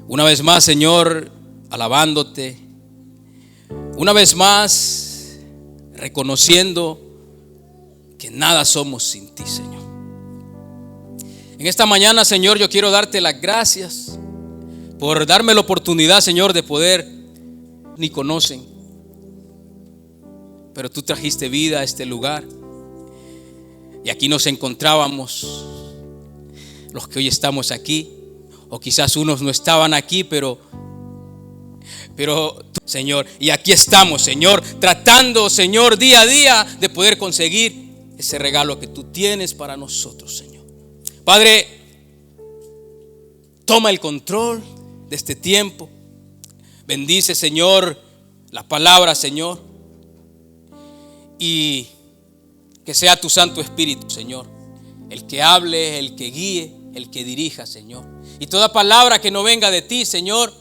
Una vez más, Señor, alabándote. Una vez más, reconociendo que nada somos sin ti, Señor. En esta mañana, Señor, yo quiero darte las gracias por darme la oportunidad, Señor, de poder, ni conocen, pero tú trajiste vida a este lugar. Y aquí nos encontrábamos, los que hoy estamos aquí, o quizás unos no estaban aquí, pero Señor, y aquí estamos, Señor, tratando, Señor, día a día de poder conseguir ese regalo que tú tienes para nosotros, Señor. Padre, toma el control de este tiempo. Bendice, Señor, la palabra, Señor, y que sea tu Santo Espíritu, Señor, el que hable, el que guíe, el que dirija, Señor. Y toda palabra que no venga de ti, Señor,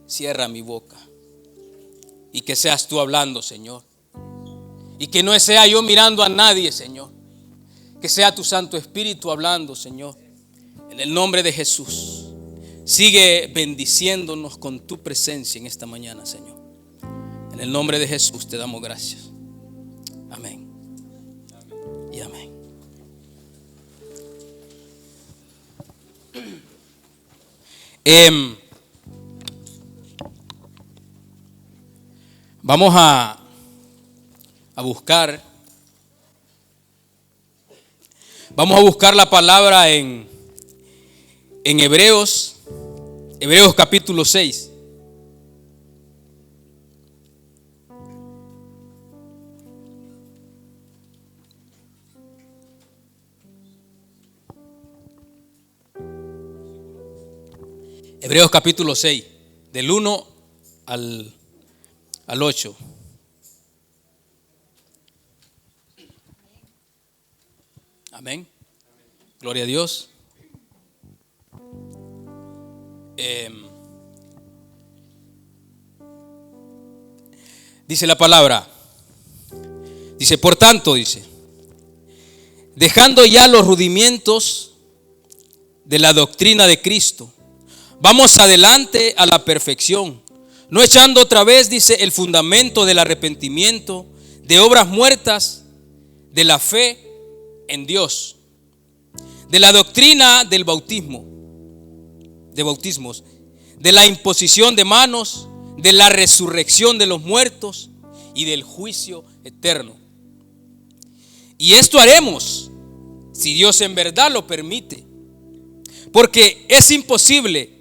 cierra mi boca. Y que seas tú hablando, Señor. Y que no sea yo mirando a nadie, Señor. Que sea tu Santo Espíritu hablando, Señor. En el nombre de Jesús. Sigue bendiciéndonos con tu presencia en esta mañana, Señor. En el nombre de Jesús te damos gracias. Amén. Y amén. Vamos a buscar. Vamos a buscar la palabra en Hebreos capítulo 6. Hebreos capítulo 6, del 1 al 8. Amén. Gloria a Dios. Dice la palabra. Dice, por tanto, dice, dejando ya los rudimientos de la doctrina de Cristo, vamos adelante a la perfección, no echando otra vez, dice, el fundamento del arrepentimiento, de obras muertas, de la fe en Dios, de la doctrina del bautismo, de bautismos, de la imposición de manos, de la resurrección de los muertos y del juicio eterno. Y esto haremos si Dios en verdad lo permite, porque es imposible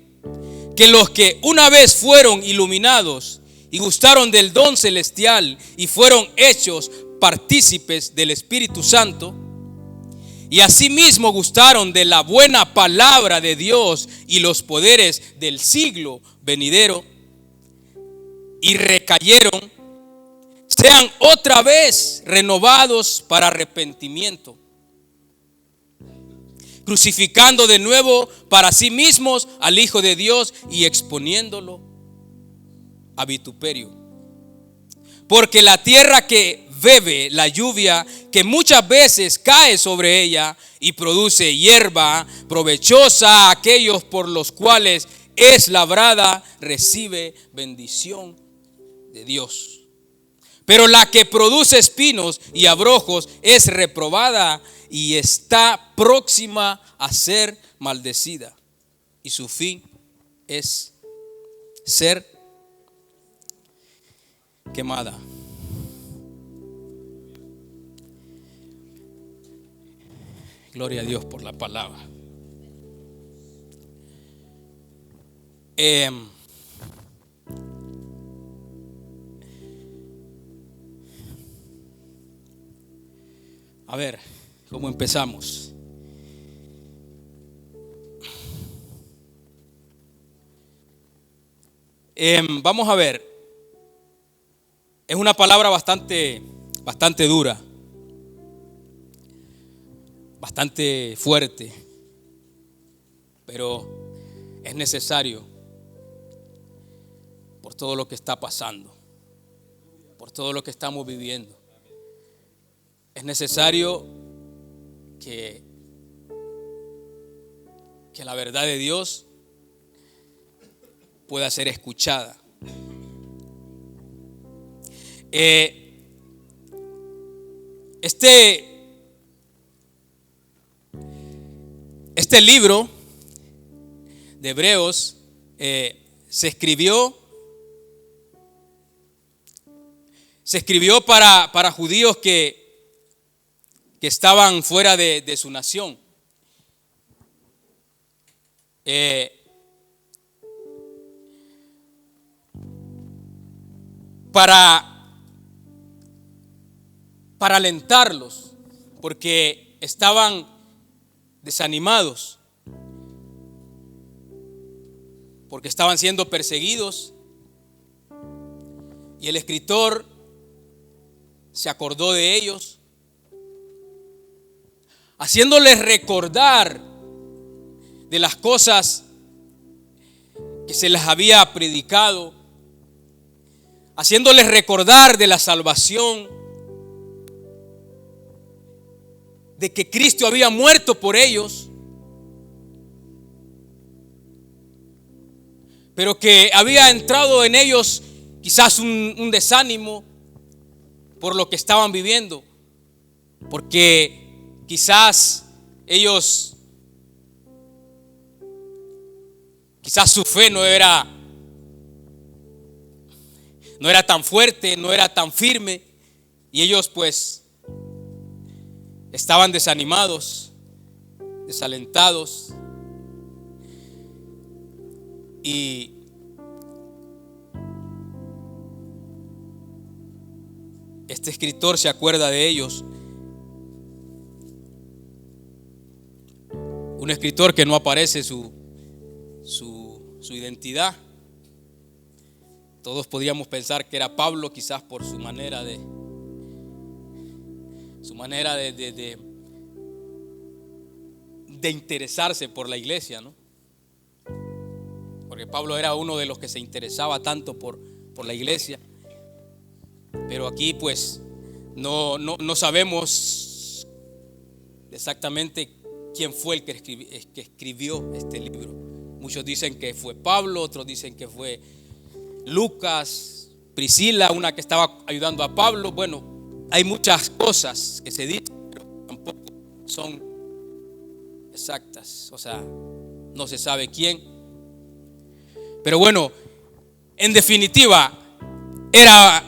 que los que una vez fueron iluminados y gustaron del don celestial y fueron hechos partícipes del Espíritu Santo, y asimismo gustaron de la buena palabra de Dios y los poderes del siglo venidero, y recayeron, sean otra vez renovados para arrepentimiento, crucificando de nuevo para sí mismos al Hijo de Dios y exponiéndolo a vituperio. Porque la tierra que bebe la lluvia que muchas veces cae sobre ella y produce hierba provechosa a aquellos por los cuales es labrada, recibe bendición de Dios. Pero la que produce espinos y abrojos es reprobada y está próxima a ser maldecida, y su fin es ser quemada. Gloria a Dios por la palabra. A ver, ¿cómo empezamos? Vamos a ver. Es una palabra bastante dura, bastante fuerte, pero es necesario por todo lo que está pasando, por todo lo que estamos viviendo. Es necesario que la verdad de Dios pueda ser escuchada. Este libro de Hebreos se escribió para judíos que estaban fuera de su nación. Para alentarlos, porque estaban desanimados, porque estaban siendo perseguidos, y el escritor se acordó de ellos, haciéndoles recordar de las cosas que se les había predicado, haciéndoles recordar de la salvación, de que Cristo había muerto por ellos, pero que había entrado en ellos quizás un desánimo por lo que estaban viviendo, porque quizás su fe no era tan fuerte, no era tan firme, y ellos pues estaban desanimados, desalentados. Y este escritor se acuerda de ellos. Un escritor que no aparece su identidad. Todos podríamos pensar que era Pablo, quizás por su manera de interesarse por la iglesia, ¿no? Porque Pablo era uno de los que se interesaba tanto por la iglesia. Pero aquí pues no sabemos exactamente quién fue el que escribió este libro. Muchos dicen que fue Pablo, otros dicen que fue Lucas, Priscila, una que estaba ayudando a Pablo. Bueno, hay muchas cosas que se dicen, pero tampoco son exactas. O sea, no se sabe quién. Pero bueno, en definitiva, era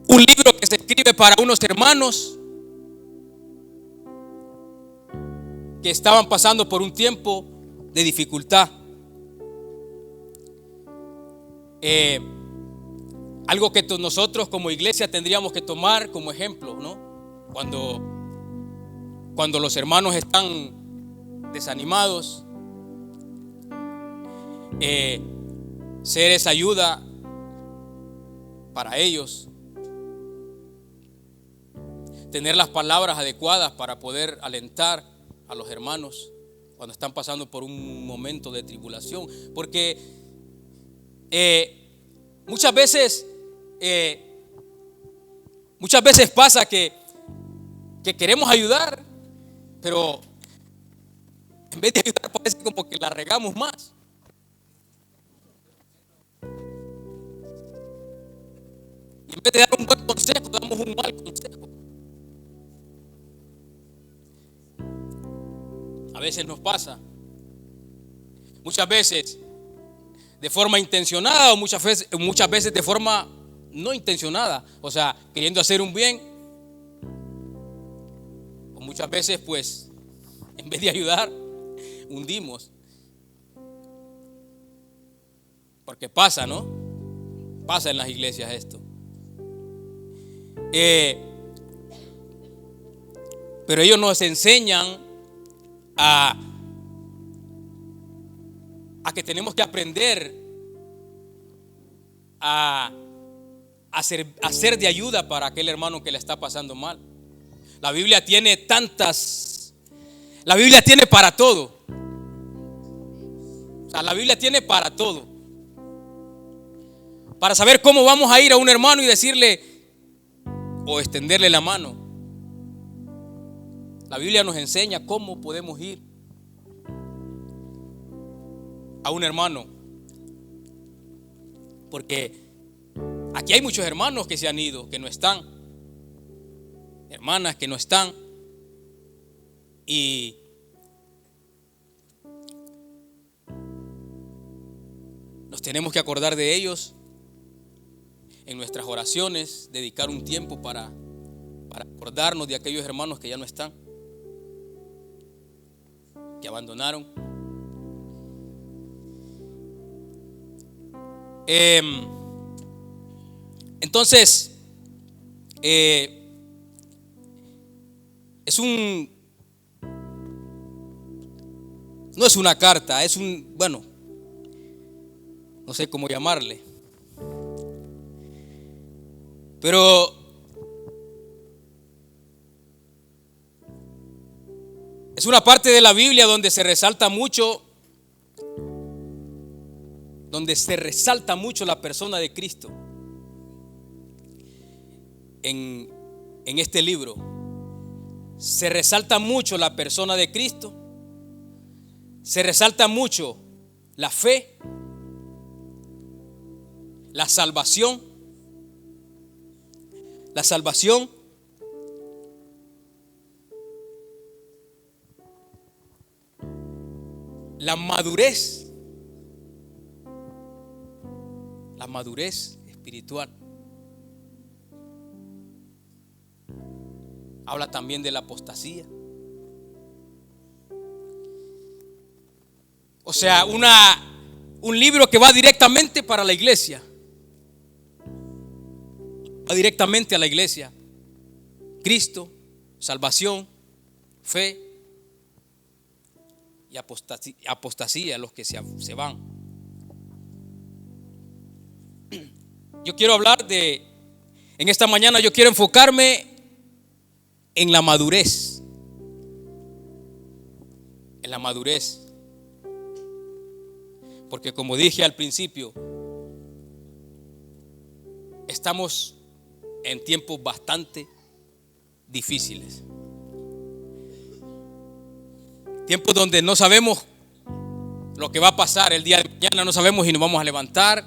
un libro que se escribe para unos hermanos que estaban pasando por un tiempo de dificultad. Algo que nosotros como iglesia tendríamos que tomar como ejemplo, ¿no? Cuando los hermanos están desanimados, ser esa ayuda para ellos, tener las palabras adecuadas para poder alentar a los hermanos cuando están pasando por un momento de tribulación, porque muchas veces pasa que queremos ayudar, pero en vez de ayudar parece como que la regamos más. Y en vez de dar un buen consejo, damos un mal consejo. A veces nos pasa, muchas veces de forma intencionada o muchas veces de forma no intencionada, o sea, queriendo hacer un bien, o muchas veces pues en vez de ayudar hundimos, porque pasa, ¿no? Pasa en las iglesias esto. Pero ellos nos enseñan a que tenemos que aprender a ser de ayuda para aquel hermano que le está pasando mal. La Biblia tiene para todo. O sea, la Biblia tiene para todo. Para saber cómo vamos a ir a un hermano y decirle o extenderle la mano. La Biblia nos enseña cómo podemos ir a un hermano Porque aquí hay muchos hermanos que se han ido, que no están, hermanas que no están, y nos tenemos que acordar de ellos en nuestras oraciones, dedicar un tiempo para acordarnos de aquellos hermanos que ya no están, que abandonaron. Entonces, no es una carta, es bueno, no sé cómo llamarle, pero es una parte de la Biblia donde se resalta mucho la persona de Cristo. En este libro se resalta mucho la persona de Cristo, se resalta mucho la fe, la salvación, la madurez espiritual. Habla también de la apostasía. O sea, un libro que va directamente para la iglesia. Va directamente a la iglesia. Cristo, salvación, fe y apostasía, los que se van. Yo quiero hablar en esta mañana yo quiero enfocarme en la madurez. En la madurez. Porque como dije al principio, estamos en tiempos bastante difíciles. Tiempos donde no sabemos lo que va a pasar el día de mañana, no sabemos si nos vamos a levantar,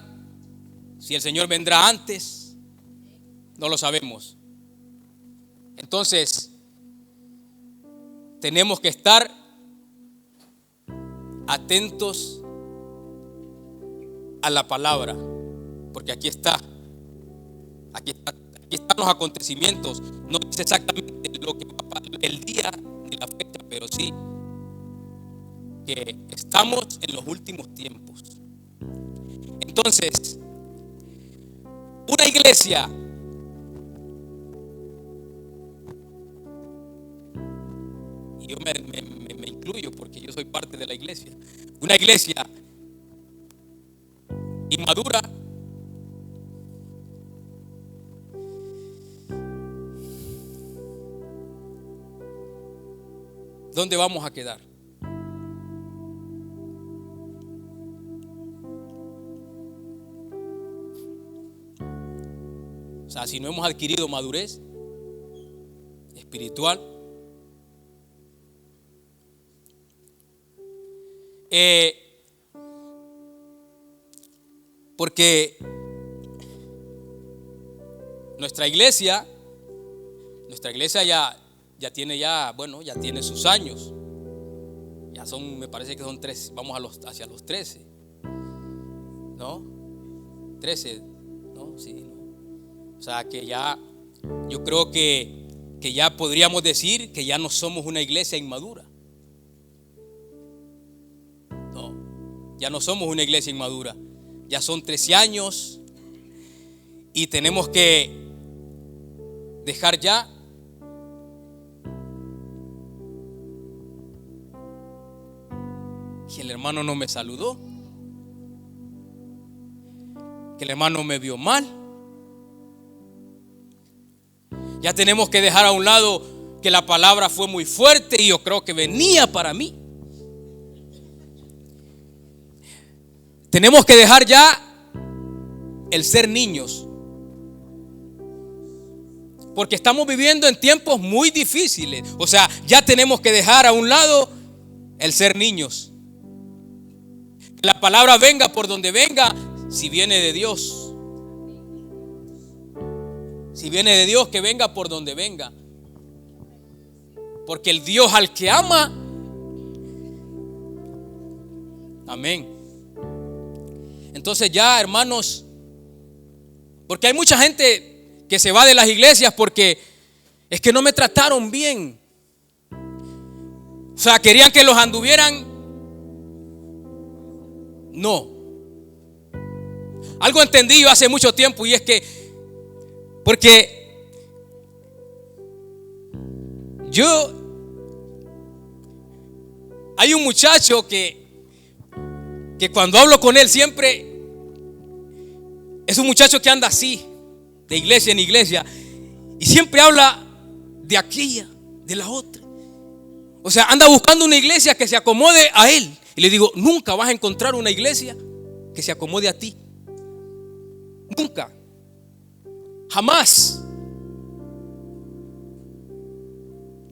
si el Señor vendrá antes, no lo sabemos. Entonces, tenemos que estar atentos a la palabra, porque aquí están los acontecimientos. No dice exactamente lo que va a pasar el día ni la fecha, pero sí que estamos en los últimos tiempos. Entonces, una iglesia y yo me incluyo porque yo soy parte de la iglesia. Una iglesia inmadura ¿dónde vamos a quedar? O sea, si no hemos adquirido madurez espiritual, porque nuestra iglesia ya tiene sus años. Ya son, me parece que son 3, vamos hacia los 13. ¿No? 13, ¿no? Sí, ¿no? O sea que ya, yo creo que ya podríamos decir que ya no somos una iglesia inmadura. No, ya no somos una iglesia inmadura. Ya son 13 años y tenemos que dejar ya que el hermano no me saludó, que el hermano me vio mal. Ya tenemos que dejar a un lado que la palabra fue muy fuerte y yo creo que venía para mí. Tenemos que dejar ya el ser niños, porque estamos viviendo en tiempos muy difíciles. O sea, ya tenemos que dejar a un lado el ser niños. Que la palabra venga por donde venga, si viene de Dios. Si viene de Dios, que venga por donde venga. Porque el Dios al que ama, amén. Entonces ya, hermanos, porque hay mucha gente que se va de las iglesias porque es que no me trataron bien. O sea, querían que los anduvieran. No. Algo entendí yo hace mucho tiempo, y es que, porque hay un muchacho que cuando hablo con él siempre es un muchacho que anda así, de iglesia en iglesia, y siempre habla de aquella, de la otra. O sea, anda buscando una iglesia que se acomode a él. Y le digo, nunca vas a encontrar una iglesia que se acomode a ti. Nunca. Jamás.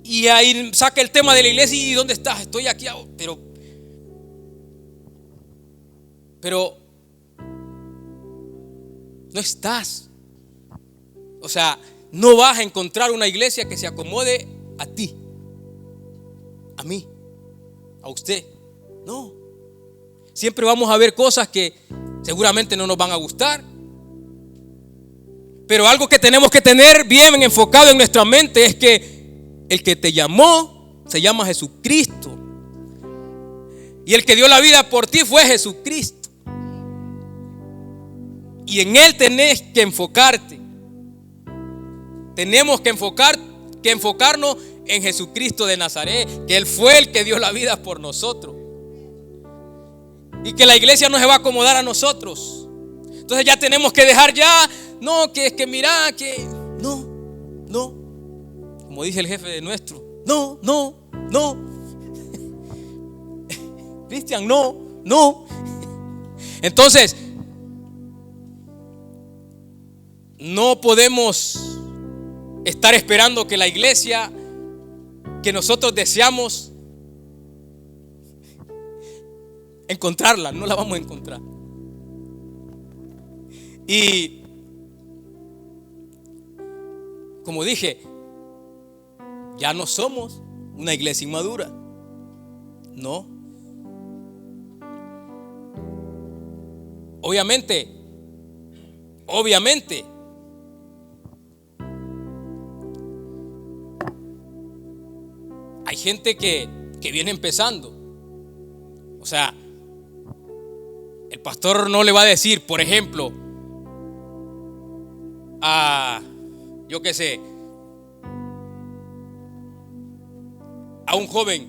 Y ahí saca el tema de la iglesia y ¿dónde estás? Estoy aquí. Pero no estás. O sea, no vas a encontrar una iglesia que se acomode a ti, a mí, a usted. No. Siempre vamos a ver cosas que seguramente no nos van a gustar. Pero algo que tenemos que tener bien enfocado en nuestra mente es que el que te llamó se llama Jesucristo. Y el que dio la vida por ti fue Jesucristo. Y en Él tenés que enfocarte. Tenemos que enfocarnos en Jesucristo de Nazaret, que Él fue el que dio la vida por nosotros. Y que la iglesia no se va a acomodar a nosotros. Entonces ya tenemos que dejar ya, no, que es que mira, que no. Como dice el jefe de nuestro, no. Cristian, no. Entonces, no podemos estar esperando que la iglesia que nosotros deseamos encontrarla, no la vamos a encontrar. Y como dije, ya no somos una iglesia inmadura. No. Obviamente hay gente que viene empezando. O sea, el pastor no le va a decir, por ejemplo, yo qué sé, a un joven,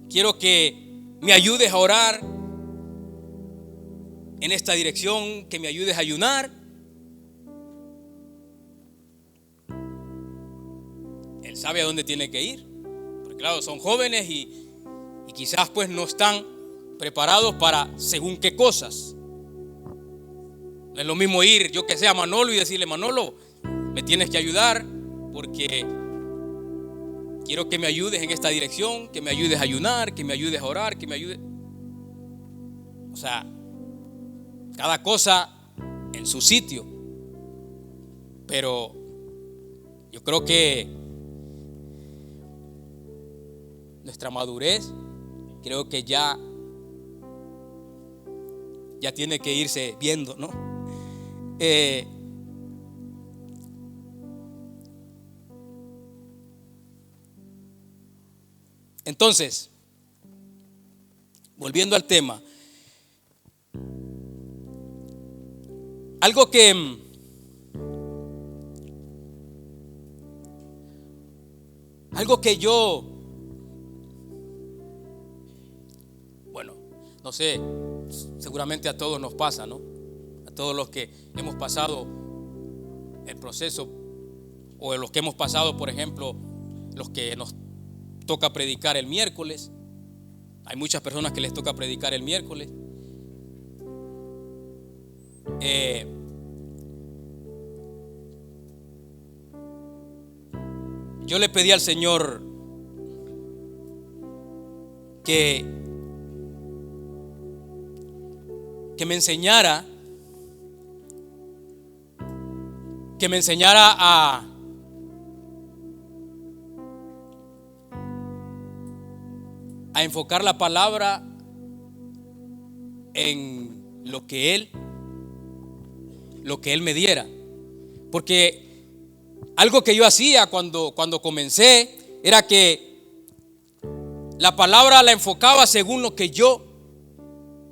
quiero que me ayudes a orar en esta dirección, que me ayudes a ayunar. Él sabe a dónde tiene que ir, porque claro, son jóvenes y quizás pues no están preparados para según qué cosas. No es lo mismo ir, yo que sé, a Manolo y decirle, Manolo, me tienes que ayudar porque quiero que me ayudes en esta dirección, que me ayudes a ayunar, que me ayudes a orar, que me ayudes. O sea, cada cosa en su sitio. Pero yo creo que nuestra madurez, creo que ya tiene que irse viendo, ¿no? Entonces, volviendo al tema, algo que yo, bueno, no sé, seguramente a todos nos pasa, ¿no? A todos los que hemos pasado el proceso, o los que hemos pasado, por ejemplo, los que nos toca predicar el miércoles. Hay muchas personas que les toca predicar el miércoles. Yo le pedí al Señor que me enseñara que me enseñara a enfocar la palabra en lo que Él me diera. Porque algo que yo hacía cuando comencé era que la palabra la enfocaba según lo que yo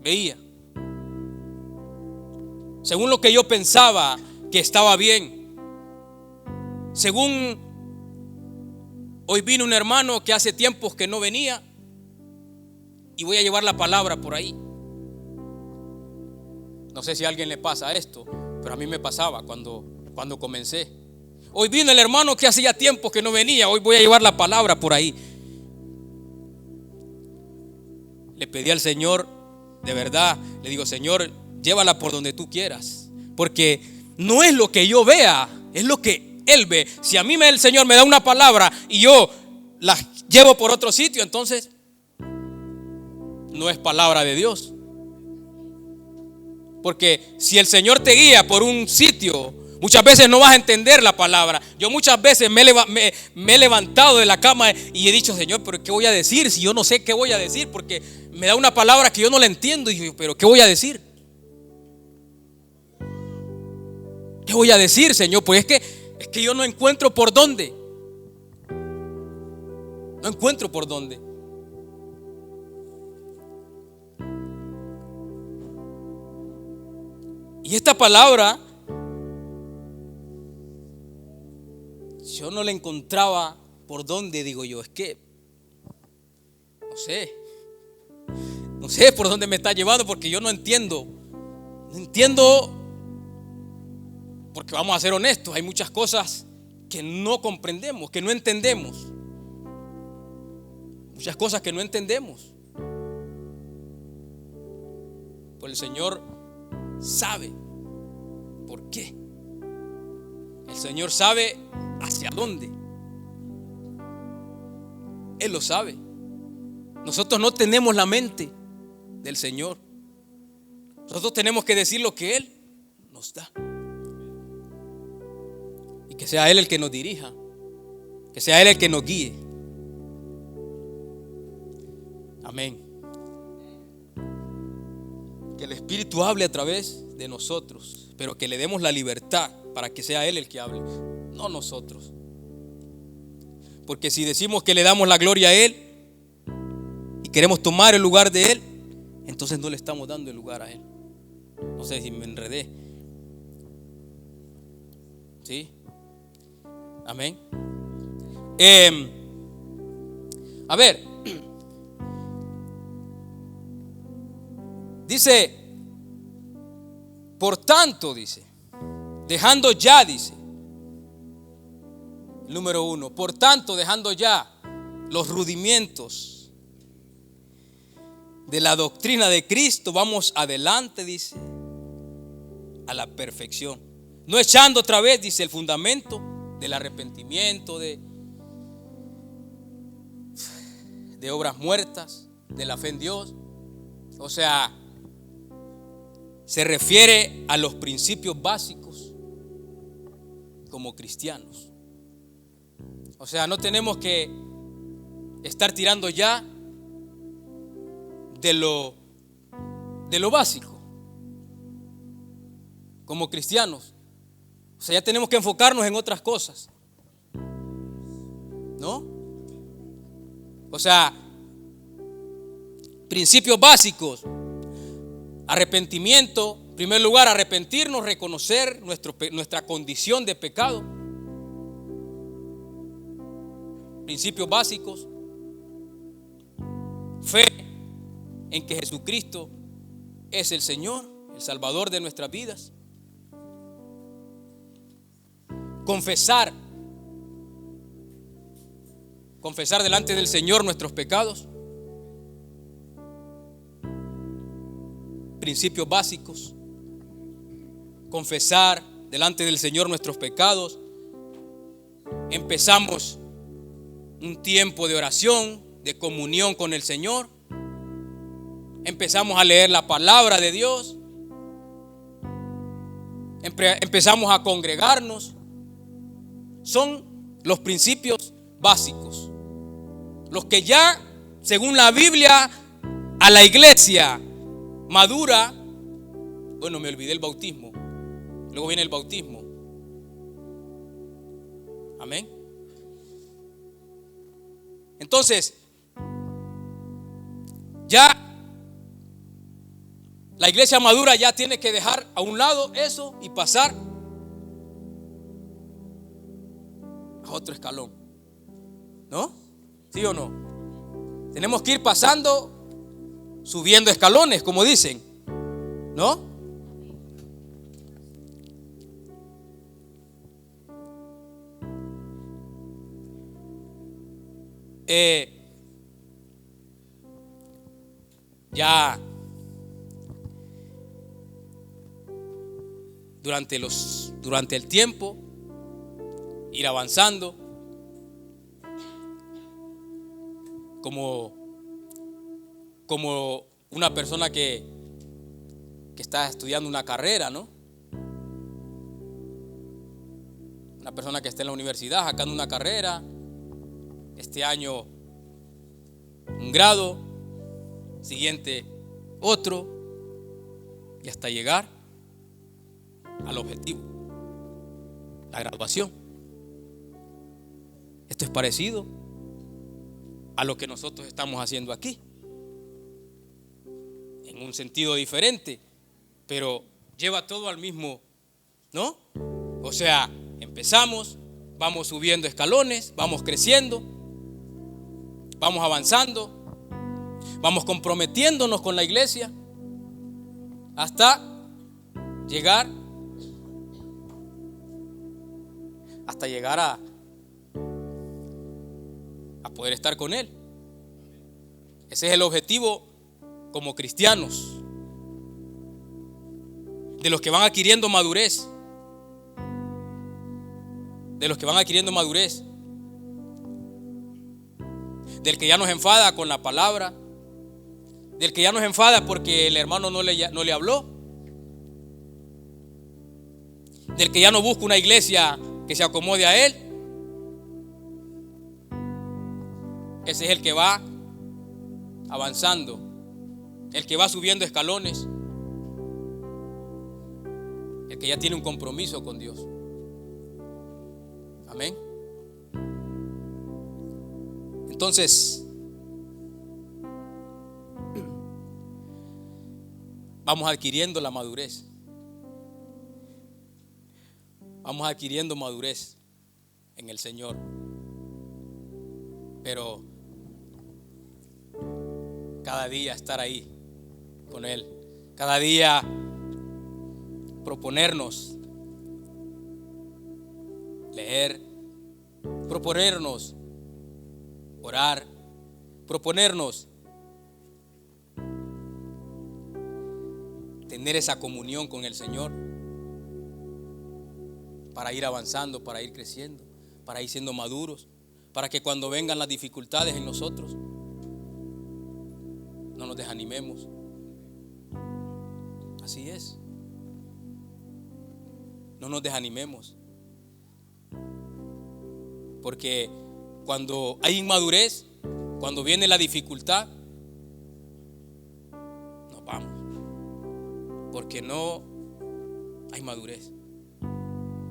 veía, según lo que yo pensaba que estaba bien. Según hoy vino un hermano que hace tiempos que no venía y voy a llevar la palabra por ahí. No sé si a alguien le pasa esto, pero a mí me pasaba cuando comencé. Hoy vino el hermano que hacía tiempos que no venía, hoy voy a llevar la palabra por ahí. Le pedí al Señor, de verdad, le digo: Señor, llévala por donde tú quieras, porque no es lo que yo vea, es lo que Él ve. Si a mí el Señor me da una palabra y yo la llevo por otro sitio, entonces no es palabra de Dios. Porque si el Señor te guía por un sitio, muchas veces no vas a entender la palabra. Yo muchas veces me he levantado de la cama y he dicho: Señor, pero ¿qué voy a decir? Si yo no sé qué voy a decir, porque me da una palabra que yo no la entiendo. Y yo: pero ¿qué voy a decir? ¿Qué voy a decir, Señor? Pues es que yo no encuentro por dónde. No encuentro por dónde. Y esta palabra yo no la encontraba por dónde, digo yo. Es que no sé por dónde me está llevando, porque yo no entiendo. No entiendo, porque vamos a ser honestos, hay muchas cosas que no comprendemos, que no entendemos. Muchas cosas que no entendemos. Pues el Señor sabe por qué. El Señor sabe hacia dónde. Él lo sabe. Nosotros no tenemos la mente del Señor. Nosotros tenemos que decir lo que Él nos da. Y que sea Él el que nos dirija, que sea Él el que nos guíe. Amén. Que el Espíritu hable a través de nosotros, pero que le demos la libertad para que sea Él el que hable, no nosotros. Porque si decimos que le damos la gloria a Él y queremos tomar el lugar de Él, entonces no le estamos dando el lugar a Él. No sé si me enredé. ¿Sí? Amén. A ver, dice: por tanto, dice, dejando ya, dice, número 1, por tanto, dejando ya los rudimientos de la doctrina de Cristo, vamos adelante, dice, a la perfección. No echando otra vez, dice, el fundamento del arrepentimiento, de obras muertas, de la fe en Dios. O sea, se refiere a los principios básicos como cristianos. O sea, no tenemos que estar tirando ya de lo básico como cristianos. O sea, ya tenemos que enfocarnos en otras cosas, ¿no? O sea, principios básicos: arrepentimiento, en primer lugar, arrepentirnos, reconocer nuestra condición de pecado. Principios básicos: fe en que Jesucristo es el Señor, el Salvador de nuestras vidas. Confesar delante del Señor nuestros pecados. Principios básicos: confesar delante del Señor nuestros pecados. Empezamos un tiempo de oración, de comunión con el Señor. Empezamos a leer la palabra de Dios. Empezamos a congregarnos. son los principios básicos, los que ya, según la Biblia, a la iglesia madura. Bueno, me olvidé el bautismo. Luego viene el bautismo. Amén. Entonces, ya la iglesia madura ya tiene que dejar a un lado eso y pasar a otro escalón. ¿No? ¿Sí o no? Tenemos que ir pasando, subiendo escalones, como dicen. ¿No? Ya durante el tiempo ir avanzando como una persona que está estudiando una carrera, ¿no? Una persona que está en la universidad sacando una carrera, este año un grado, siguiente otro, y hasta llegar al objetivo, la graduación. Esto es parecido a lo que nosotros estamos haciendo aquí, en un sentido diferente, pero lleva todo al mismo, ¿no? O sea, empezamos, vamos subiendo escalones, vamos creciendo, vamos avanzando, vamos comprometiéndonos con la iglesia hasta llegar a poder estar con Él. Ese es el objetivo como cristianos, de los que van adquiriendo madurez, del que ya nos enfada con la palabra, del que ya nos enfada porque el hermano no le habló, del que ya no busca una iglesia que se acomode a él. Ese es el que va avanzando, el que va subiendo escalones, el que ya tiene un compromiso con Dios. Amén. Entonces, vamos adquiriendo la madurez. Vamos adquiriendo madurez en el Señor. Pero cada día estar ahí con Él. Cada día proponernos leer, proponernos orar, proponernos tener esa comunión con el Señor para ir avanzando, para ir creciendo, para ir siendo maduros, para que cuando vengan las dificultades en nosotros no nos desanimemos. Así es. No nos desanimemos. Porque cuando hay inmadurez, cuando viene la dificultad, nos vamos. Porque no hay madurez.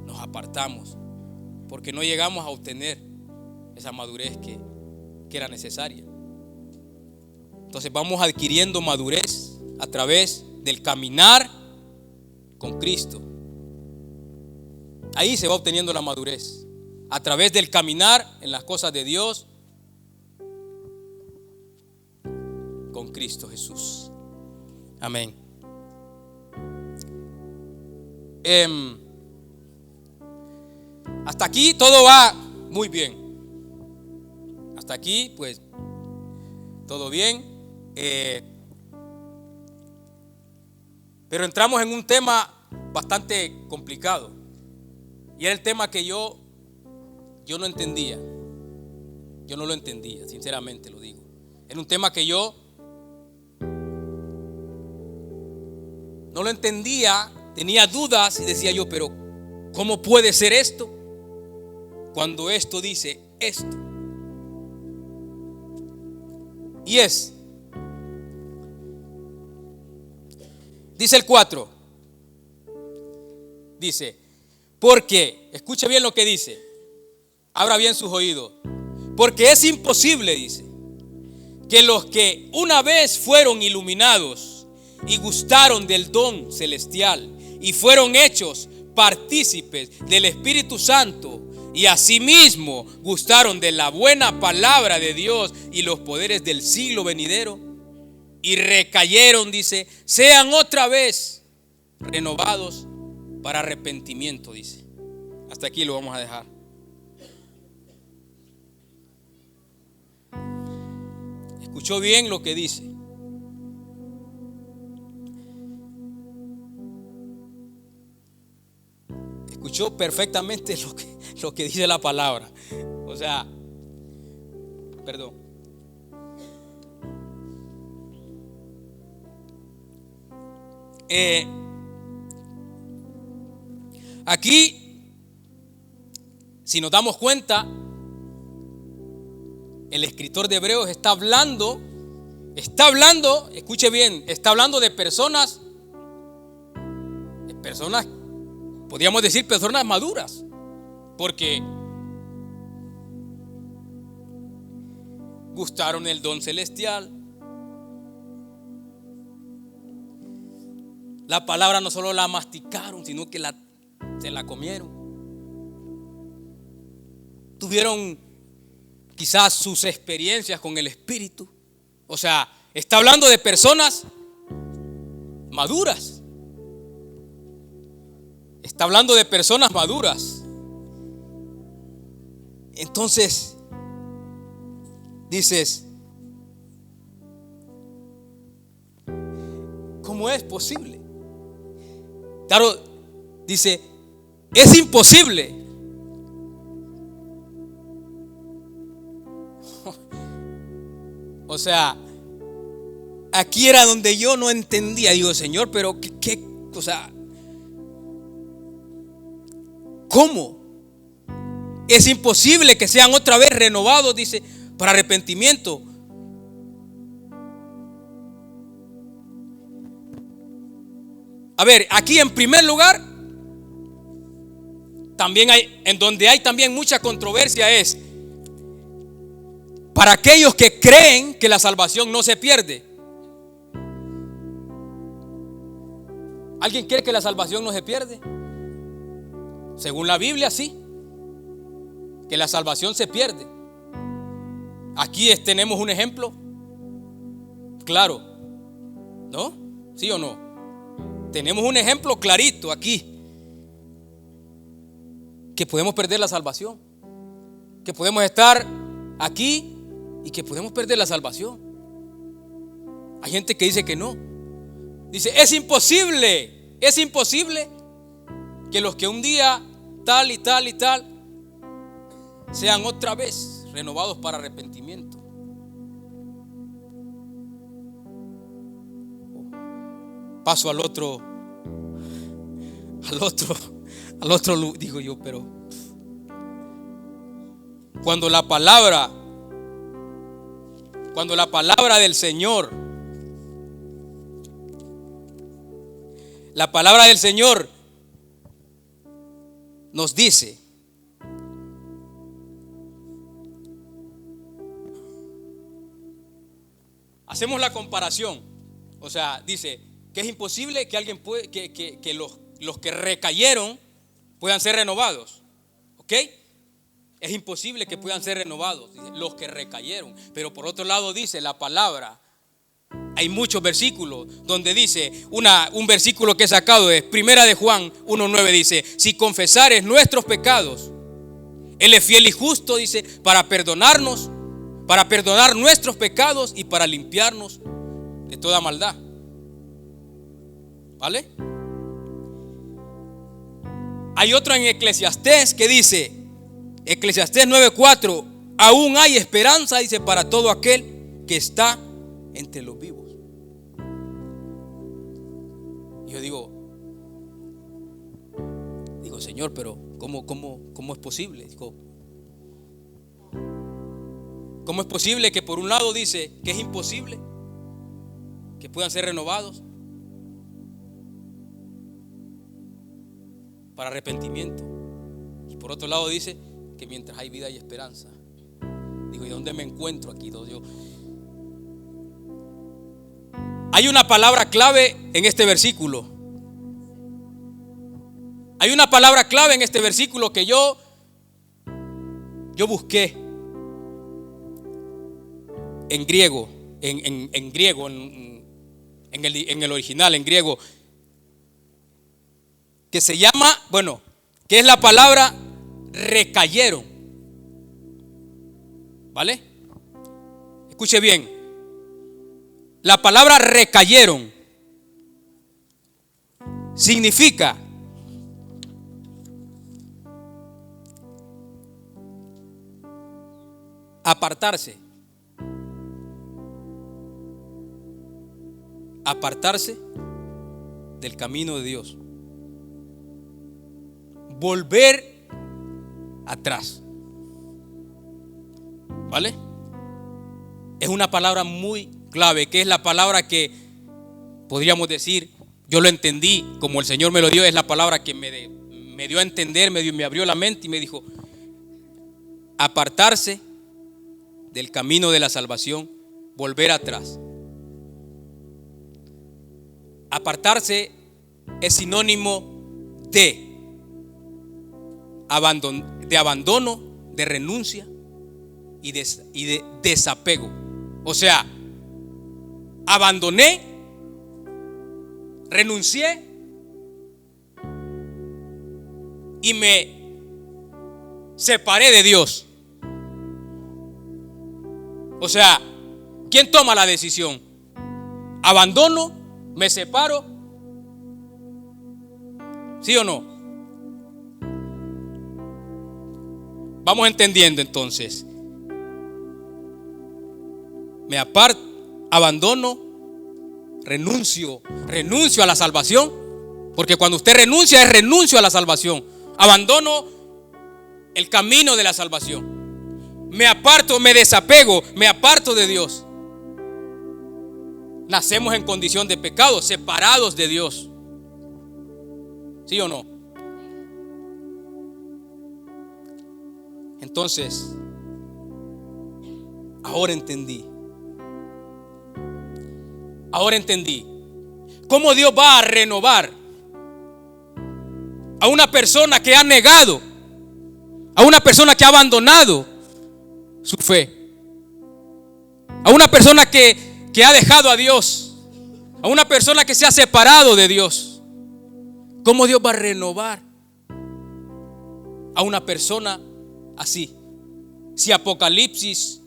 Nos apartamos. Porque no llegamos a obtener esa madurez que era necesaria. Entonces vamos adquiriendo madurez a través del caminar con Cristo. Ahí se va obteniendo la madurez, a través del caminar en las cosas de Dios con Cristo Jesús. Amén. Hasta aquí todo va muy bien. Hasta aquí pues todo bien. Pero entramos en un tema bastante complicado. Y era el tema que yo no entendía. Yo no lo entendía, sinceramente lo digo. Era un tema que yo no lo entendía, tenía dudas y decía yo, pero ¿cómo puede ser esto? cuando esto dice esto. Y dice el 4, dice, porque, escuche bien lo que dice, abra bien sus oídos, porque es imposible, dice, que los que una vez fueron iluminados y gustaron del don celestial y fueron hechos partícipes del Espíritu Santo y asimismo gustaron de la buena palabra de Dios y los poderes del siglo venidero y recayeron, dice, sean otra vez renovados para arrepentimiento, dice. Hasta aquí lo vamos a dejar. ¿Escuchó bien lo que dice? Escuchó perfectamente lo que dice la palabra. O sea, perdón. Aquí, si nos damos cuenta, el escritor de Hebreos está hablando, escuche bien, está hablando de personas, podríamos decir personas maduras, porque gustaron el don celestial. La palabra no solo la masticaron, sino que se la comieron. Tuvieron quizás sus experiencias con el Espíritu. O sea, está hablando de personas maduras. Está hablando de personas maduras. Entonces, dices, ¿cómo es posible? Claro, dice, es imposible. O sea, aquí era donde yo no entendía. Digo, Señor, pero ¿qué? O sea, ¿cómo? Es imposible que sean otra vez renovados, dice, para arrepentimiento. A ver, aquí en primer lugar, también hay, en donde hay también mucha controversia es para aquellos que creen que la salvación no se pierde. ¿Alguien cree que la salvación no se pierde? Según la Biblia, sí, que la salvación se pierde. Aquí tenemos un ejemplo claro, ¿no? ¿Sí o no? Tenemos un ejemplo clarito aquí, que podemos perder la salvación, que podemos estar aquí y que podemos perder la salvación. Hay gente que dice que no. Dice, es imposible que los que un día tal y tal y tal sean otra vez renovados para arrepentimiento. Paso al otro, digo yo, pero cuando la palabra del Señor, nos dice, hacemos la comparación, o sea, dice que es imposible que alguien que los que recayeron puedan ser renovados, ¿ok? Es imposible que puedan ser renovados, dice, los que recayeron. Pero por otro lado dice la palabra, hay muchos versículos donde dice, un versículo que he sacado es Primera de Juan 1:9, dice, si confesares nuestros pecados, Él es fiel y justo, dice, para perdonar nuestros pecados y para limpiarnos de toda maldad. ¿Vale? Hay otro en Eclesiastés que dice, Eclesiastés 9:4, aún hay esperanza, dice, para todo aquel que está entre los vivos. Y yo digo, Señor, pero ¿cómo es posible? Digo, ¿Cómo es posible que por un lado dice que es imposible que puedan ser renovados para arrepentimiento? Y por otro lado dice que mientras hay vida hay esperanza. Digo, ¿y dónde me encuentro aquí, Dios? Hay una palabra clave en este versículo. Hay una palabra clave en este versículo que yo busqué en griego, en griego, en el original, en griego, que se llama, que es la palabra recayeron. ¿Vale? Escuche bien. La palabra recayeron significa apartarse. Apartarse del camino de Dios. Volver atrás. ¿Vale? Es una palabra muy clave, que es la palabra que podríamos decir, yo lo entendí como el Señor me lo dio, es la palabra que me dio a entender, me abrió la mente y me dijo: apartarse del camino de la salvación, volver atrás. Apartarse es sinónimo de abandono, de renuncia y de desapego. O sea, abandoné, renuncié y me separé de Dios. O sea, ¿quién toma la decisión? ¿Abandono? ¿Me separo? ¿Sí o no? Vamos entendiendo entonces. Me aparto, abandono, renuncio a la salvación, porque cuando usted renuncia es renuncio a la salvación. Abandono el camino de la salvación. Me aparto, me desapego, me aparto de Dios. Nacemos en condición de pecado, separados de Dios. ¿Sí o no? Entonces, ahora entendí cómo Dios va a renovar a una persona que ha negado, a una persona que ha abandonado su fe, a una persona que ha dejado a Dios, a una persona que se ha separado de Dios. ¿Cómo Dios va a renovar a una persona así? Si Apocalipsis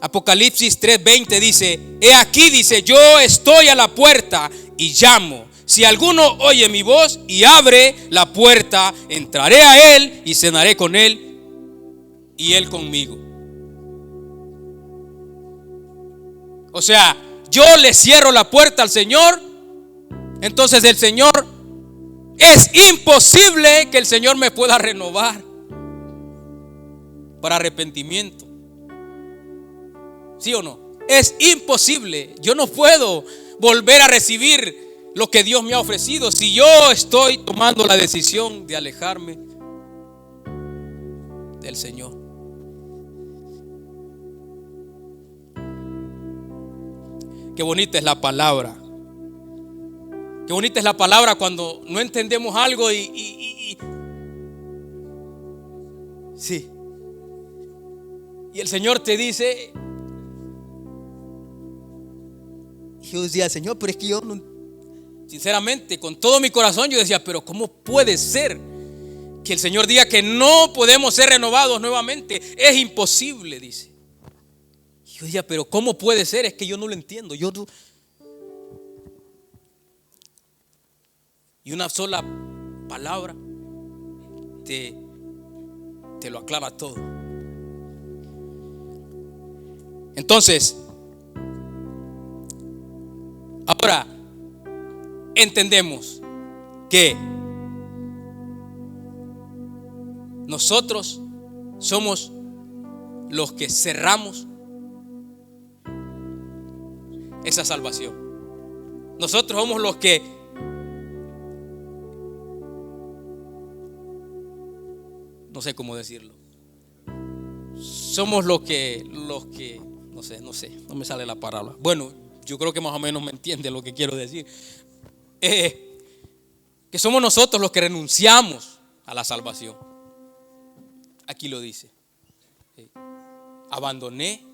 3:20 dice: he aquí, dice, yo estoy a la puerta y llamo. Si alguno oye mi voz y abre la puerta, entraré a él y cenaré con él y él conmigo. O sea, yo le cierro la puerta al Señor, entonces el Señor, es imposible que el Señor me pueda renovar para arrepentimiento. ¿Sí o no? Es imposible. Yo no puedo volver a recibir lo que Dios me ha ofrecido si yo estoy tomando la decisión de alejarme del Señor. Qué bonita es la palabra. Qué bonita es la palabra cuando no entendemos algo sí. Y el Señor te dice. Y yo decía: Señor, pero es que yo no. Sinceramente, con todo mi corazón yo decía: pero ¿cómo puede ser que el Señor diga que no podemos ser renovados nuevamente? Es imposible, dice. Y yo decía: pero ¿cómo puede ser? Es que yo no lo entiendo. Y una sola palabra te lo aclara todo. Entonces, ahora entendemos que nosotros somos los que cerramos esa salvación. Nosotros somos los que no sé cómo decirlo. Somos los que no sé, no me sale la palabra. Bueno, yo creo que más o menos me entiende lo que quiero decir. Que somos nosotros los que renunciamos a la salvación. Aquí lo dice. Abandoné.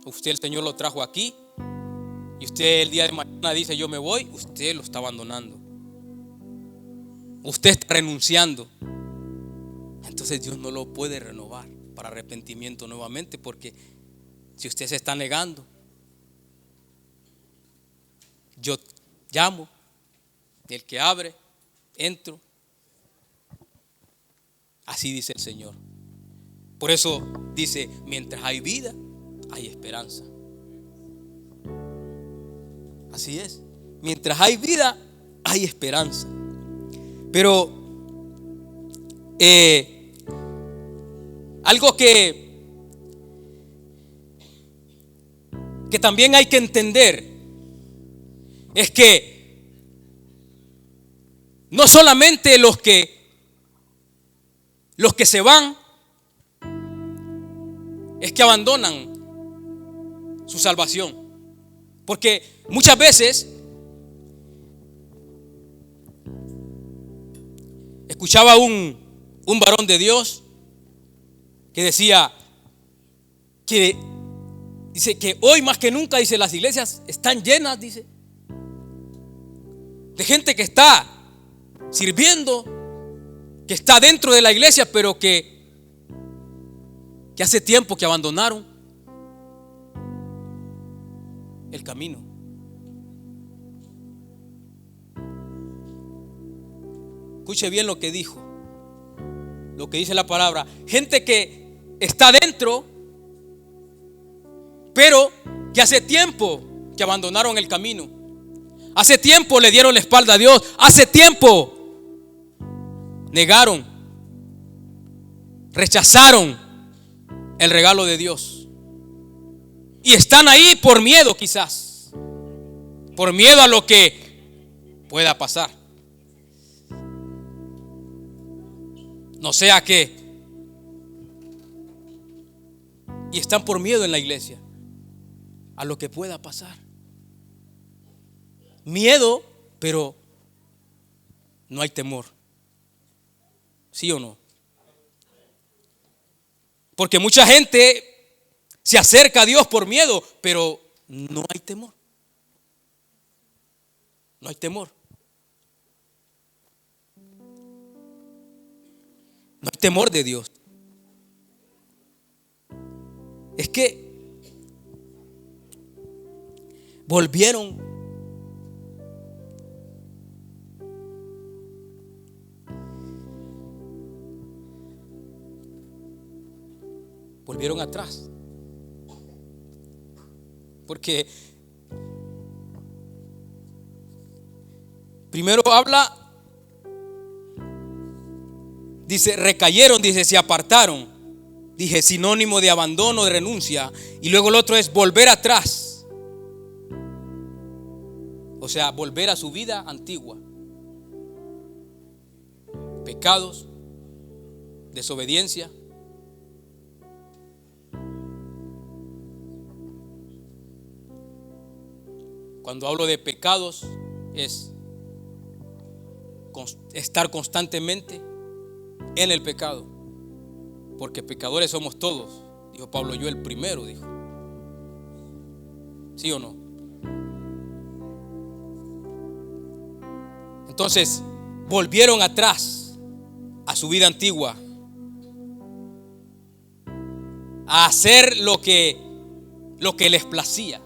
Usted, el Señor lo trajo aquí. Y usted el día de mañana dice yo me voy. Usted lo está abandonando. Usted está renunciando. Entonces Dios no lo puede renovar para arrepentimiento nuevamente, porque si usted se está negando, yo llamo, el que abre, entro. Así dice el Señor. Por eso dice, mientras hay vida, hay esperanza. Así es. Mientras hay vida, hay esperanza. Pero algo que también hay que entender es que no solamente los que se van es que abandonan su salvación, porque muchas veces escuchaba un varón de Dios que decía que dice que hoy más que nunca, dice, las iglesias están llenas, dice, de gente que está sirviendo, que está dentro de la iglesia, pero que hace tiempo que abandonaron el camino. Escuche bien lo que dijo, lo que dice la palabra. Gente que está dentro, pero que hace tiempo que abandonaron el camino. Hace tiempo le dieron la espalda a Dios. Hace tiempo negaron, rechazaron el regalo de Dios. Y están ahí por miedo, quizás. Por miedo a lo que pueda pasar. No sea que. Y están por miedo en la iglesia a lo que pueda pasar. Miedo, pero no hay temor. ¿Sí o no? Porque mucha gente se acerca a Dios por miedo, pero no hay temor. No hay temor. No hay temor de Dios. Es que volvieron atrás. Porque primero habla, dice, recayeron, dice, se apartaron. Dije, sinónimo de abandono, de renuncia. Y luego el otro es volver atrás. O sea, volver a su vida antigua. Pecados, desobediencia. Cuando hablo de pecados es estar constantemente en el pecado, porque pecadores somos todos, dijo Pablo, yo el primero, dijo. ¿Sí o no? Entonces volvieron atrás a su vida antigua, a hacer lo que les placía.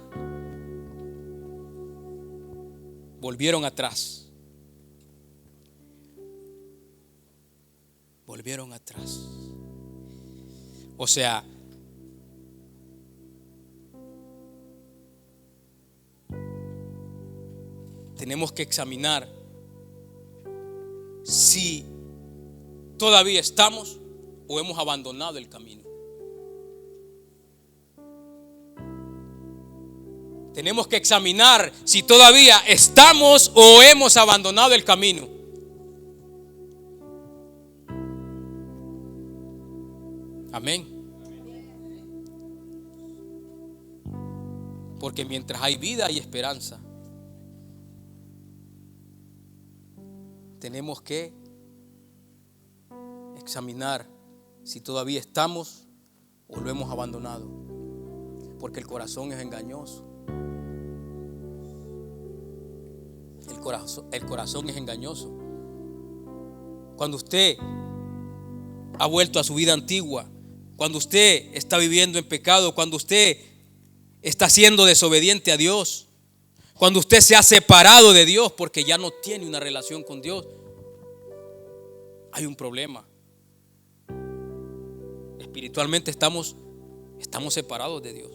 Volvieron atrás. Volvieron atrás. O sea, tenemos que examinar si todavía estamos o hemos abandonado el camino. Tenemos que examinar si todavía estamos o hemos abandonado el camino. Amén. Porque mientras hay vida hay esperanza. Tenemos que examinar si todavía estamos o lo hemos abandonado. Porque el corazón es engañoso. El corazón es engañoso. Cuando usted ha vuelto a su vida antigua, cuando usted está viviendo en pecado, cuando usted está siendo desobediente a Dios, cuando usted se ha separado de Dios porque ya no tiene una relación con Dios, hay un problema. Espiritualmente estamos separados de Dios.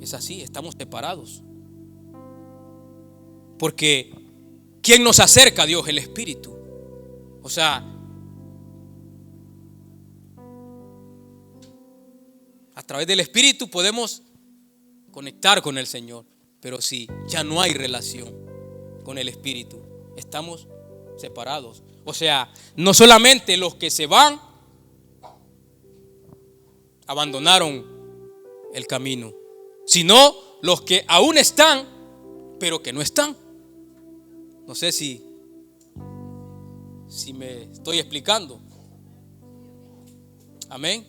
Es así, estamos separados. Porque ¿quién nos acerca a Dios? El Espíritu. O sea, a través del Espíritu podemos conectar con el Señor. Pero si ya no hay relación con el Espíritu, estamos separados. O sea, no solamente los que se van abandonaron el camino, sino los que aún están, pero que no están. No sé si me estoy explicando. Amén.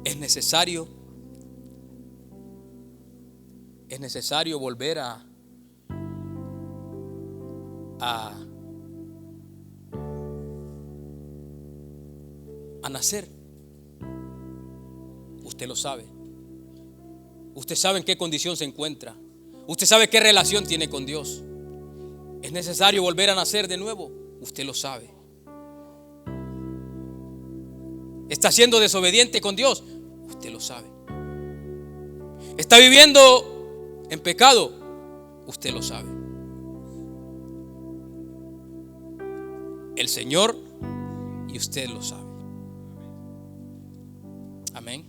Es necesario volver a nacer. Usted lo sabe. Usted sabe en qué condición se encuentra. Usted sabe qué relación tiene con Dios. Es necesario volver a nacer de nuevo. Usted lo sabe. ¿Está siendo desobediente con Dios? Usted lo sabe. ¿Está viviendo en pecado? Usted lo sabe. El Señor y usted lo sabe. Amén.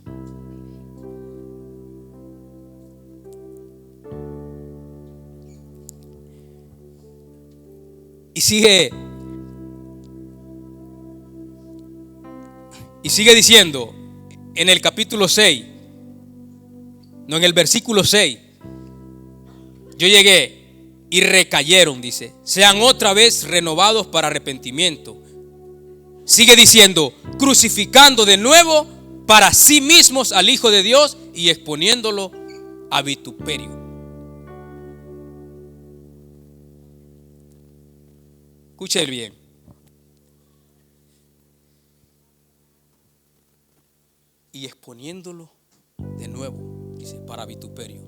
Y sigue diciendo en el capítulo 6, no, en el versículo 6, yo llegué y recayeron, dice, sean otra vez renovados para arrepentimiento. Sigue diciendo, crucificando de nuevo para sí mismos al Hijo de Dios y exponiéndolo a vituperio. Escuchen bien. Y exponiéndolo de nuevo, dice, para vituperio.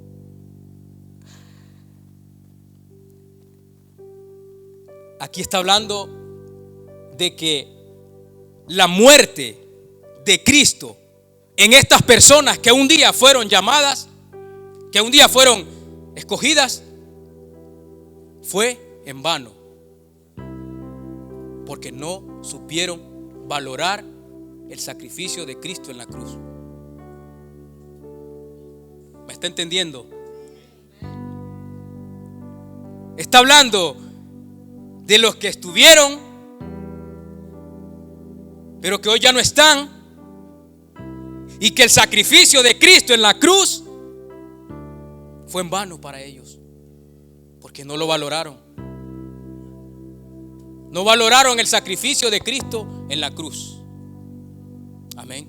Aquí está hablando de que la muerte de Cristo en estas personas que un día fueron llamadas, que un día fueron escogidas, fue en vano. Porque no supieron valorar el sacrificio de Cristo en la cruz. ¿Me está entendiendo? Está hablando de los que estuvieron, pero que hoy ya no están, y que el sacrificio de Cristo en la cruz fue en vano para ellos, porque no lo valoraron. No valoraron el sacrificio de Cristo en la cruz. Amén.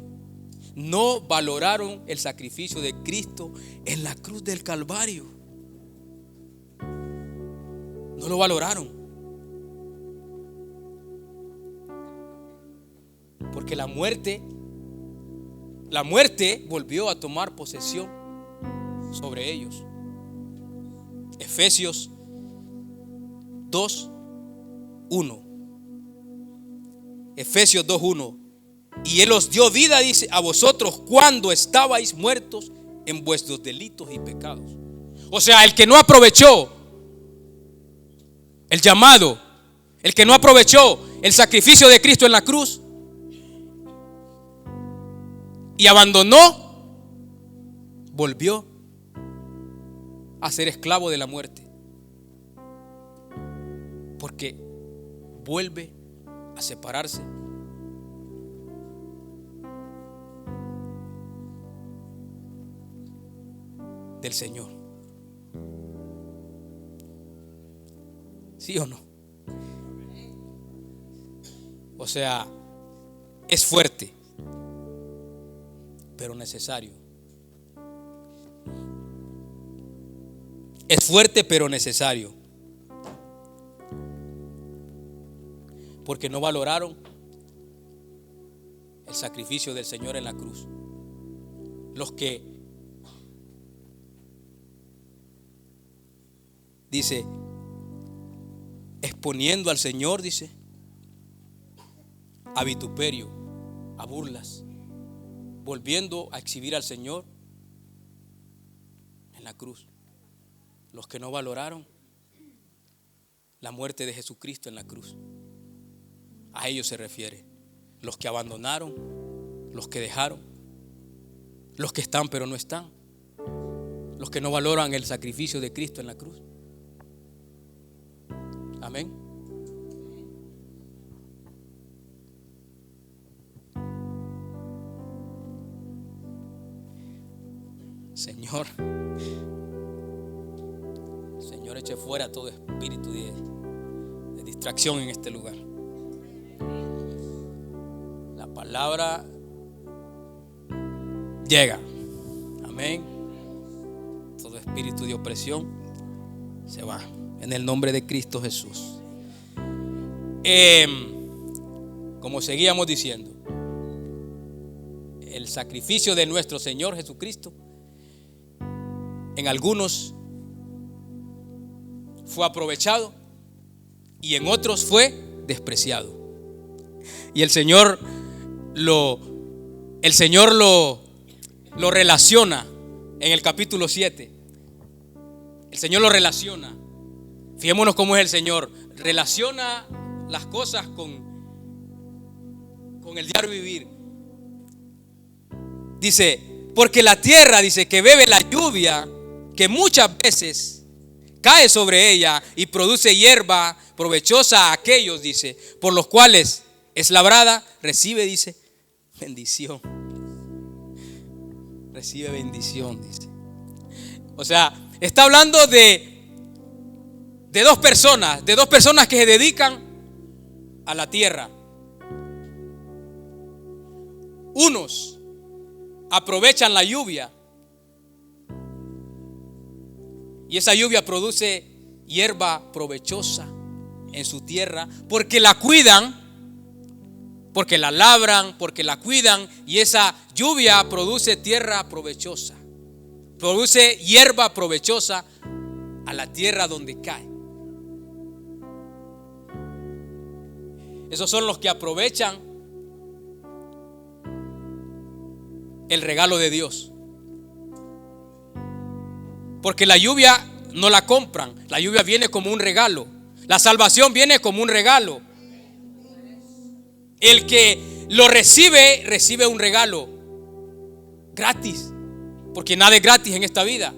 No valoraron el sacrificio de Cristo en la cruz del Calvario. No lo valoraron. Porque la muerte volvió a tomar posesión sobre ellos. Efesios 2:1. Efesios 2:1. Y Él os dio vida, dice, a vosotros cuando estabais muertos en vuestros delitos y pecados. O sea, el que no aprovechó el llamado, el que no aprovechó el sacrificio de Cristo en la cruz y abandonó, volvió a ser esclavo de la muerte, porque vuelve a separarse del Señor. ¿Sí o no? O sea, es fuerte, pero necesario. Es fuerte, pero necesario. Porque no valoraron el sacrificio del Señor en la cruz. Los que, dice, exponiendo al Señor, dice, a vituperio, a burlas, volviendo a exhibir al Señor en la cruz. Los que no valoraron la muerte de Jesucristo en la cruz. A ellos se refiere. Los que abandonaron, los que dejaron, los que están pero no están, los que no valoran el sacrificio de Cristo en la cruz. Amén. Señor, eche fuera todo espíritu de distracción en este lugar. La palabra llega. Amén. Todo espíritu de opresión se va en el nombre de Cristo Jesús. Como seguíamos diciendo, el sacrificio de nuestro Señor Jesucristo en algunos fue aprovechado y en otros fue despreciado. Y el Señor lo relaciona en el capítulo 7. El Señor lo relaciona. Fijémonos cómo es el Señor. Relaciona las cosas con el diario vivir. Dice, porque la tierra, dice, que bebe la lluvia, que muchas veces cae sobre ella y produce hierba provechosa a aquellos, dice, por los cuales es labrada, recibe, dice, bendición. Recibe bendición, dice. O sea, está hablando de dos personas que se dedican a la tierra. Unos aprovechan la lluvia y esa lluvia produce hierba provechosa en su tierra porque la cuidan, porque la labran, porque la cuidan, y esa lluvia produce tierra provechosa, produce hierba provechosa a la tierra donde cae. Esos son los que aprovechan el regalo de Dios. Porque la lluvia no la compran, la lluvia viene como un regalo. La salvación viene como un regalo. El que lo recibe, recibe un regalo gratis, porque nada es gratis en esta vida.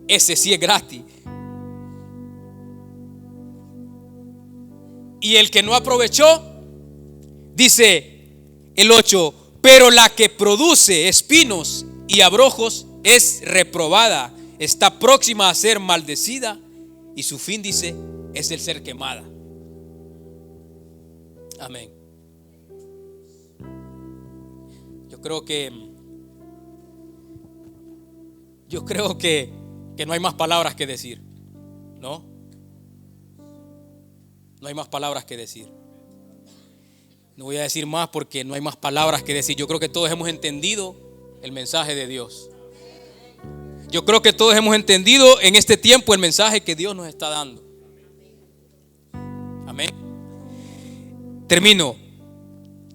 Ese sí es gratis. Y el que no aprovechó, dice el 8, pero la que produce espinos y abrojos es reprobada, está próxima a ser maldecida, y su fin, dice, es el ser quemada. Amén. Yo creo que no hay más palabras que decir. No hay más palabras que decir. No voy a decir más porque no hay más palabras que decir. Yo creo que todos hemos entendido el mensaje de Dios. Yo creo que todos hemos entendido en este tiempo el mensaje que Dios nos está dando. Amén. Termino.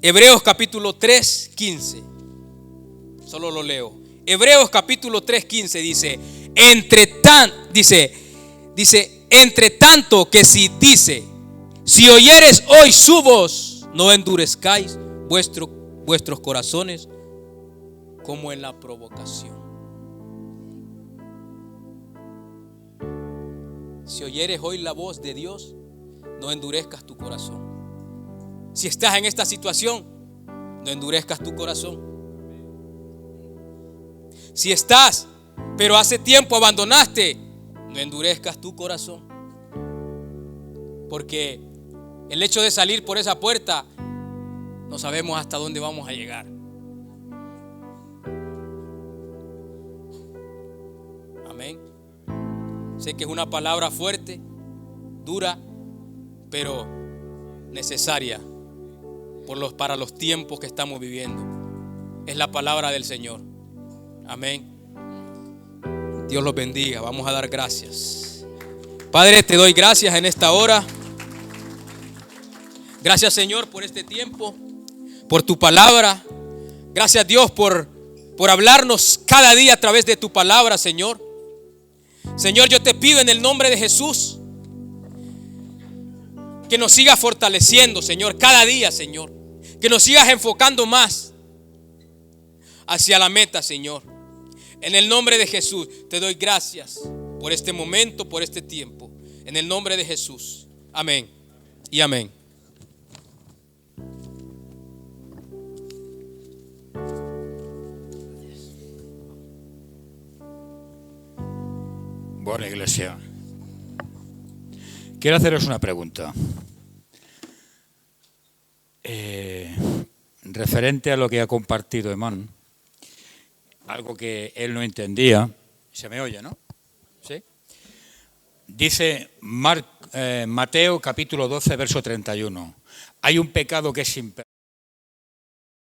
Hebreos capítulo 3, 15. Solo lo leo. Hebreos capítulo 3, 15 dice, Entre tanto que si dice, si oyeres hoy su voz, no endurezcáis vuestros corazones como en la provocación. Si oyeres hoy la voz de Dios, no endurezcas tu corazón. Si estás en esta situación, no endurezcas tu corazón. Si estás, pero hace tiempo abandonaste, no endurezcas tu corazón. Porque el hecho de salir por esa puerta, no sabemos hasta dónde vamos a llegar. Amén. Sé que es una palabra fuerte, dura, pero necesaria para los tiempos que estamos viviendo. Es la palabra del Señor. Amén. Dios los bendiga. Vamos a dar gracias. Padre, te doy gracias en esta hora. Gracias, Señor, por este tiempo, por tu palabra. Gracias, Dios, por hablarnos cada día a través de tu palabra, Señor. Señor, yo te pido en el nombre de Jesús que nos sigas fortaleciendo, Señor, cada día, Señor. Que nos sigas enfocando más hacia la meta, Señor. En el nombre de Jesús te doy gracias por este momento, por este tiempo. En el nombre de Jesús. Amén y amén. Buena iglesia. Quiero haceros una pregunta. Referente a lo que ha compartido Emán, algo que él no entendía. Se me oye, ¿no? ¿Sí? Dice Mateo capítulo 12, verso 31. Hay un pecado que es